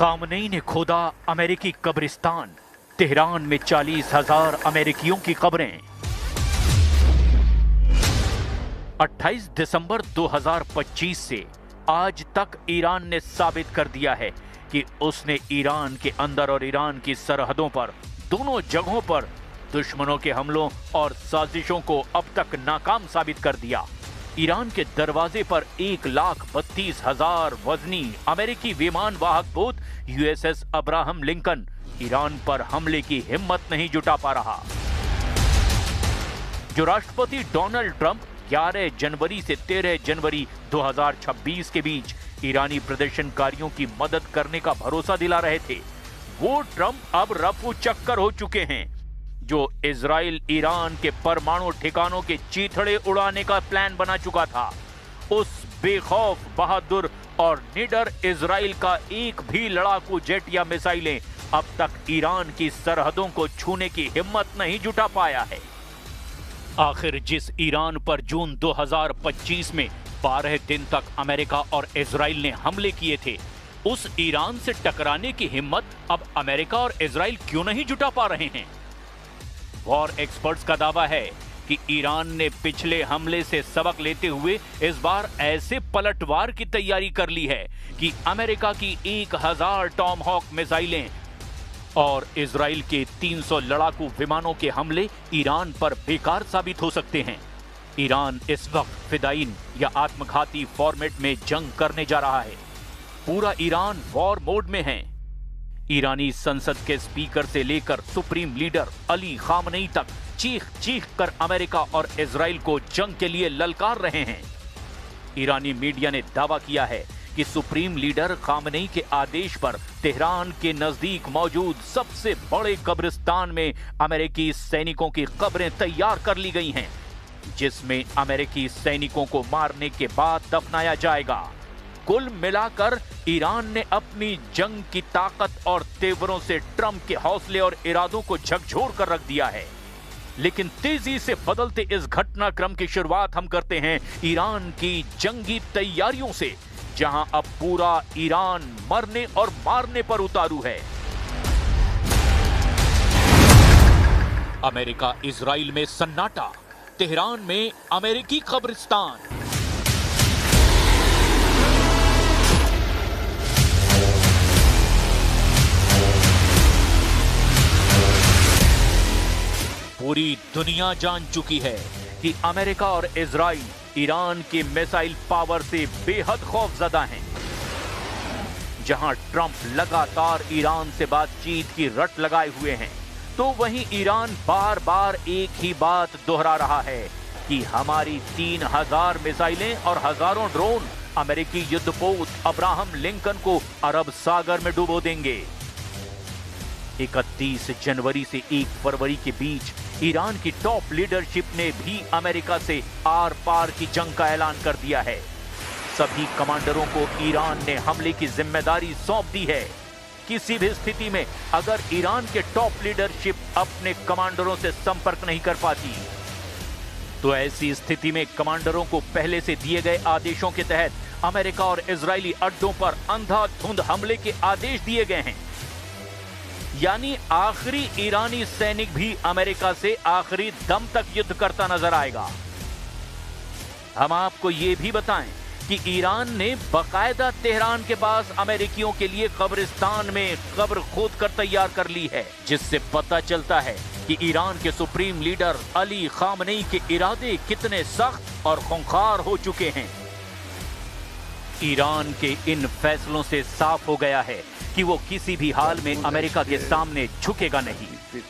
Khamenei ने खोदा अमेरिकी कब्रिस्तान, तेहरान में 40,000 अमेरिकियों की कब्रें। 28 दिसंबर 2025 से आज तक ईरान ने साबित कर दिया है कि उसने ईरान के अंदर और ईरान की सरहदों पर दोनों जगहों पर दुश्मनों के हमलों और साजिशों को अब तक नाकाम साबित कर दिया। ईरान के दरवाजे पर 1,32,000 वजनी अमेरिकी विमान वाहक पोत यूएसएस अब्राहम लिंकन ईरान पर हमले की हिम्मत नहीं जुटा पा रहा। जो राष्ट्रपति डोनाल्ड ट्रंप 11 जनवरी से 13 जनवरी 2026 के बीच ईरानी प्रदर्शनकारियों की मदद करने का भरोसा दिला रहे थे, वो ट्रंप अब रफू चक्कर हो चुके हैं। जो इजराइल ईरान के परमाणु ठिकानों के चीथड़े उड़ाने का प्लान बना चुका था, उस बेखौफ, बहादुर और निडर इजराइल का एक भी लड़ाकू जेट या मिसाइलें अब तक ईरान की सरहदों को छूने की हिम्मत नहीं जुटा पाया है। आखिर जिस ईरान पर जून 2025 में 12 दिन तक अमेरिका और इजराइल ने हमले किए थे, उस ईरान से टकराने की हिम्मत अब अमेरिका और इजराइल क्यों नहीं जुटा पा रहे हैं? वॉर एक्सपर्ट्स का दावा है कि ईरान ने पिछले हमले से सबक लेते हुए इस बार ऐसे पलटवार की तैयारी कर ली है कि अमेरिका की 1000 टॉमहॉक मिसाइलें और इजराइल के 300 लड़ाकू विमानों के हमले ईरान पर बेकार साबित हो सकते हैं। ईरान इस वक्त फिदायीन या आत्मघाती फॉर्मेट में जंग करने जा रहा है। पूरा ईरान वॉर मोड में है। ईरानी संसद के स्पीकर से लेकर सुप्रीम लीडर अली खामनेई तक चीख चीख कर अमेरिका और इजराइल को जंग के लिए ललकार रहे हैं। ईरानी मीडिया ने दावा किया है कि सुप्रीम लीडर खामनेई के आदेश पर तेहरान के नजदीक मौजूद सबसे बड़े कब्रिस्तान में अमेरिकी सैनिकों की कब्रें तैयार कर ली गई हैं, जिसमें अमेरिकी सैनिकों को मारने के बाद दफनाया जाएगा। कुल मिलाकर ईरान ने अपनी जंग की ताकत और तेवरों से ट्रंप के हौसले और इरादों को झकझोर कर रख दिया है। लेकिन तेजी से बदलते इस घटनाक्रम की शुरुआत हम करते हैं ईरान की जंगी तैयारियों से, जहां अब पूरा ईरान मरने और मारने पर उतारू है। अमेरिका इजराइल में सन्नाटा, तेहरान में अमेरिकी कब्रिस्तान। पूरी दुनिया जान चुकी है कि अमेरिका और इजराइल ईरान के मिसाइल पावर से बेहद खौफजदा हैं। जहां ट्रंप लगातार ईरान से बातचीत की रट लगाए हुए हैं, तो वहीं ईरान बार बार एक ही बात दोहरा रहा है कि हमारी 3000 मिसाइलें और हजारों ड्रोन अमेरिकी युद्धपोत अब्राहम लिंकन को अरब सागर में डुबो देंगे। 31 जनवरी से 1 फरवरी के बीच ईरान की टॉप लीडरशिप ने भी अमेरिका से आर पार की जंग का ऐलान कर दिया है। सभी कमांडरों को ईरान ने हमले की जिम्मेदारी सौंप दी है। किसी भी स्थिति में अगर ईरान के टॉप लीडरशिप अपने कमांडरों से संपर्क नहीं कर पाती, तो ऐसी स्थिति में कमांडरों को पहले से दिए गए आदेशों के तहत अमेरिका और इजरायली अड्डों पर अंधाधुंध हमले के आदेश दिए गए हैं। यानी आखिरी ईरानी सैनिक भी अमेरिका से आखिरी दम तक युद्ध करता नजर आएगा। हम आपको यह भी बताएं कि ईरान ने बाकायदा तेहरान के पास अमेरिकियों के लिए कब्रिस्तान में कब्र खोद कर तैयार कर ली है, जिससे पता चलता है कि ईरान के सुप्रीम लीडर अली खामनेई के इरादे कितने सख्त और खूंखार हो चुके हैं। ईरान के इन फैसलों से साफ हो गया है कि वो किसी भी हाल में अमेरिका के सामने झुकेगा नहीं।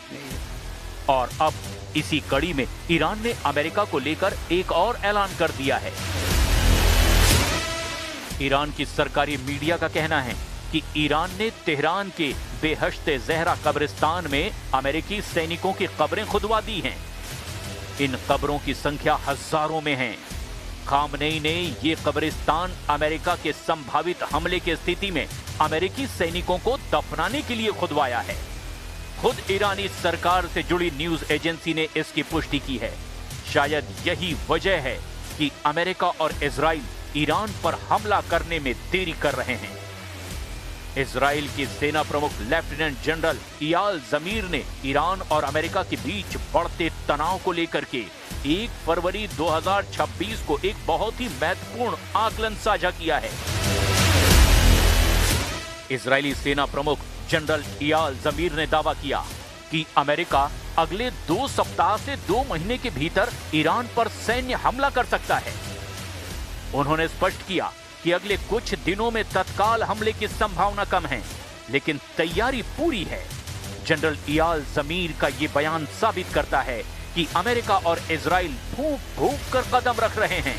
और अब इसी कड़ी में ईरान ने अमेरिका को लेकर एक और ऐलान कर दिया है। ईरान की सरकारी मीडिया का कहना है कि ईरान ने तेहरान के बेहश्ते ज़हरा कब्रिस्तान में अमेरिकी सैनिकों की कब्रें खुदवा दी हैं। इन कब्रों की संख्या हजारों में है। खामनेई ने ये कब्रिस्तान अमेरिका के संभावित हमले की स्थिति में अमेरिकी सैनिकों को दफनाने के लिए खुदवाया है। खुद ईरानी सरकार से जुड़ी न्यूज एजेंसी ने इसकी पुष्टि की है। शायद यही वजह है कि अमेरिका और इजराइल ईरान पर हमला करने में देरी कर रहे हैं। इजराइल के सेना प्रमुख लेफ्टिनेंट जनरल इयाल जमीर ने ईरान और अमेरिका के बीच बढ़ते तनाव को लेकर के 1 फरवरी 2026 को एक बहुत ही महत्वपूर्ण आकलन साझा किया है। इजरायली सेना प्रमुख जनरल इयाल जमीर ने दावा किया कि अमेरिका अगले 2 सप्ताह से 2 महीने के भीतर ईरान पर सैन्य हमला कर सकता है। उन्होंने स्पष्ट किया कि अगले कुछ दिनों में तत्काल हमले की संभावना कम है, लेकिन तैयारी पूरी है। जनरल इयाल जमीर का ये बयान साबित करता है कि अमेरिका और इजराइल फूंक फूंक कर कदम रख रहे हैं।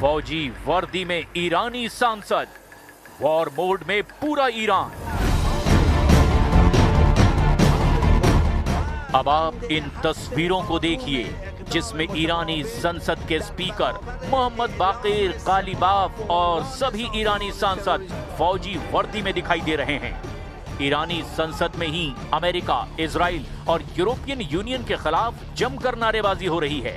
फौजी वर्दी में ईरानी सांसद, वॉर मोड में पूरा ईरान। अब आप इन तस्वीरों को देखिए जिसमें ईरानी संसद के स्पीकर मोहम्मद बाकिर कालीबाफ और सभी ईरानी सांसद फौजी वर्दी में दिखाई दे रहे हैं। ईरानी संसद में ही अमेरिका, इजराइल और यूरोपियन यूनियन के खिलाफ जमकर नारेबाजी हो रही है।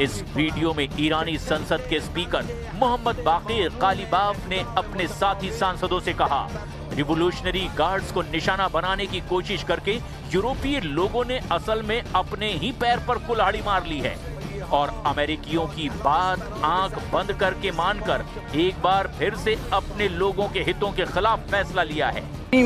इस वीडियो में ईरानी संसद के स्पीकर मोहम्मद बाकिर कालीबाफ ने अपने साथी सांसदों से कहा, रिवोल्यूशनरी गार्ड्स को निशाना बनाने की कोशिश करके यूरोपीय लोगों ने असल में अपने ही पैर पर कुल्हाड़ी मार ली है और अमेरिकियों की बात आंख बंद करके मानकर एक बार फिर से अपने लोगों के हितों के खिलाफ फैसला लिया है।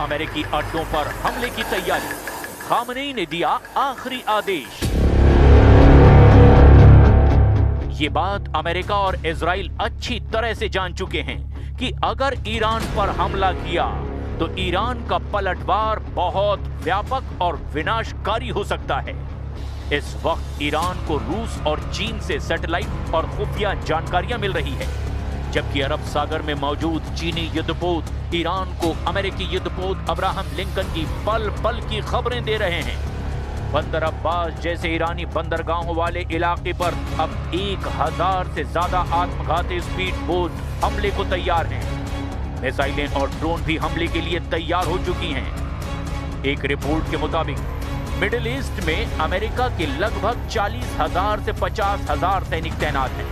अमेरिकी अड्डों पर हमले की तैयारी, खामनेई ने दिया आखिरी आदेश। ये बात अमेरिका और इजराइल अच्छी तरह से जान चुके हैं कि अगर ईरान पर हमला किया तो ईरान का पलटवार बहुत व्यापक और विनाशकारी हो सकता है। इस वक्त ईरान को रूस और चीन से सैटेलाइट और खुफिया जानकारियां मिल रही है, जबकि अरब सागर में मौजूद चीनी युद्धपोत ईरान को अमेरिकी युद्धपोत अब्राहम लिंकन की पल पल की खबरें दे रहे हैं। बंदर अब्बास जैसे ईरानी बंदरगाहों वाले इलाके पर अब 1000 से ज्यादा आत्मघाती स्पीड बोट हमले को तैयार हैं। मिसाइलें और ड्रोन भी हमले के लिए तैयार हो चुकी हैं। एक रिपोर्ट के मुताबिक मिडिल ईस्ट में अमेरिका के लगभग 40,000 से 50,000 सैनिक तैनात हैं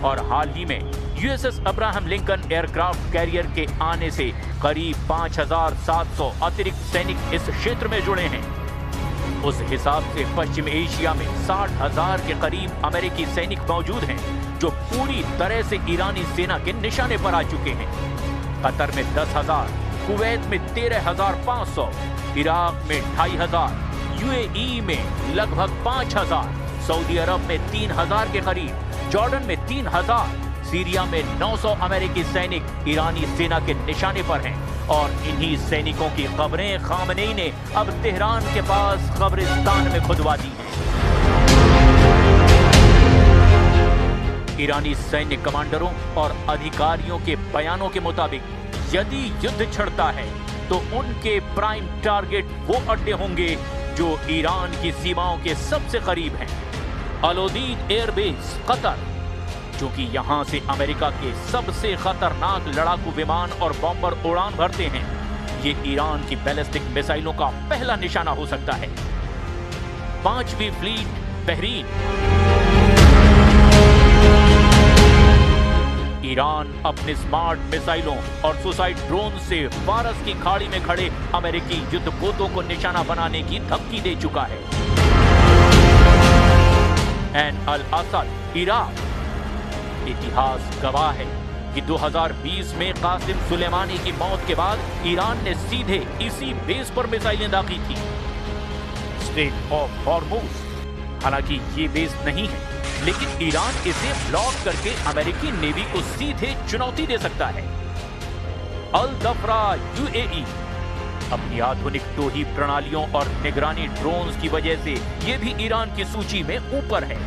और हाल ही में USS Abraham Lincoln aircraft carrier के आने से करीब 5,700 अतिरिक्त सैनिक इस क्षेत्र में जुड़े हैं। उस हिसाब से पश्चिम एशिया में 60,000 के करीब अमेरिकी सैनिक मौजूद हैं जो पूरी तरह से ईरानी सेना के निशाने पर आ चुके हैं। कतर में 10,000, कुवैत में 13,500, इराक में 2,500, यूएई में लगभग 5,000, सऊदी अरब में 3,000 के करीब, जॉर्डन में 3,000, सीरिया में 900 अमेरिकी सैनिक ईरानी सेना के निशाने पर हैं और इन्हीं सैनिकों की खबरें खामनेई ने अब तेहरान के पास कब्रिस्तान में खुदवा दी हैं। ईरानी सैन्य कमांडरों और अधिकारियों के बयानों के मुताबिक यदि युद्ध छिड़ता है तो उनके प्राइम टारगेट वो अड्डे होंगे जो ईरान की सीमाओं के सबसे करीब हैं। अल-उदीद एयरबेस कतर, जो कि यहां से अमेरिका के सबसे खतरनाक लड़ाकू विमान और बॉम्बर उड़ान भरते हैं, ये ईरान की बैलिस्टिक मिसाइलों का पहला निशाना हो सकता है। 5वीं फ्लीट बहरीन, ईरान अपने स्मार्ट मिसाइलों और सुसाइड ड्रोन से फारस की खाड़ी में खड़े अमेरिकी युद्धपोतों को निशाना बनाने की धमकी दे चुका है। ऐन अल असद, इराक, इतिहास गवाह है कि 2020 में कासिम सुलेमानी की मौत के बाद ईरान ने सीधे इसी बेस पर मिसाइलें दागी थी। स्ट्रेट ऑफ हॉर्मुज, हालांकि ये बेस नहीं है, लेकिन ईरान इसे ब्लॉक करके अमेरिकी नेवी को सीधे चुनौती दे सकता है। अल दफरा यूएई। अपनी आधुनिक टोही प्रणालियों और निगरानी ड्रोन्स की वजह से यह भी ईरान की सूची में ऊपर है।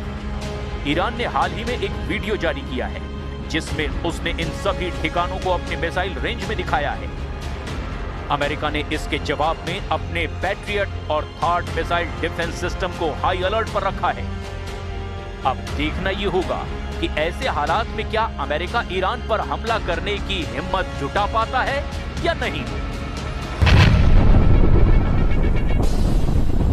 ईरान ने हाल ही में एक वीडियो जारी किया है जिसमें उसने इन सभी ठिकानों को अपने मिसाइल रेंज में दिखाया है। अमेरिका ने इसके जवाब में अपने पैट्रियट और थार्ड मिसाइल डिफेंस सिस्टम को हाई अलर्ट पर रखा है। अब देखना यह होगा कि ऐसे हालात में क्या अमेरिका ईरान पर हमला करने की हिम्मत जुटा पाता है या नहीं।